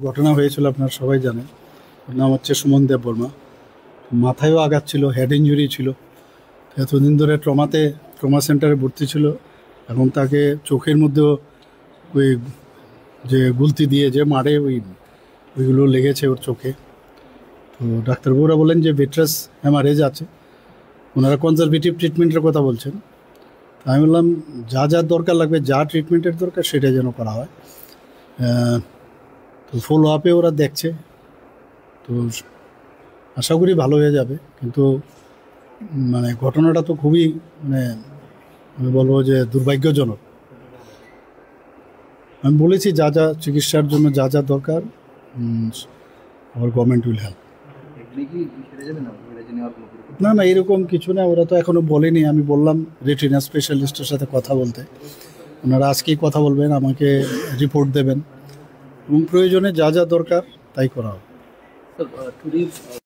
ঘটনা হয়েছিল আপনারা সবাই জানেন। ওর নাম হচ্ছে সুমন দেব বর্মা। মাথায়ও আঘাত ছিল, হেড ইঞ্জুরি ছিল। এতদিন ধরে ট্রমা সেন্টারে ভর্তি ছিল এবং তাকে চোখের মধ্যেও ওই যে গুলতি দিয়ে যে মারে ওইগুলো লেগেছে ওর চোখে। তো ডাক্তারবাবুরা বলেন যে ভিট্রাস হ্যামারেজ আছে, ওনারা কনজারভেটিভ ট্রিটমেন্টের কথা বলছেন। আমি বললাম যা যা দরকার লাগবে, যা ট্রিটমেন্টের দরকার সেটা যেন করা হয়। তো ফলো আপে ওরা দেখছে, তো আশা করি ভালো হয়ে যাবে। কিন্তু মানে ঘটনাটা তো খুবই মানে আমি বলবো যে দুর্ভাগ্যজনক। আমি বলেছি যা যা চিকিৎসার জন্য যা যা দরকার আমার গভর্নমেন্ট উইল হেল্প। না না, এরকম কিছু না, ওরা তো এখনো বলেনি। আমি বললাম রেটিনা স্পেশালিস্টের সাথে কথা বলতে, ওনারা আজকেই কথা বলবেন, আমাকে রিপোর্ট দেবেন এবং প্রয়োজনে যা যা দরকার তাই করা হবে।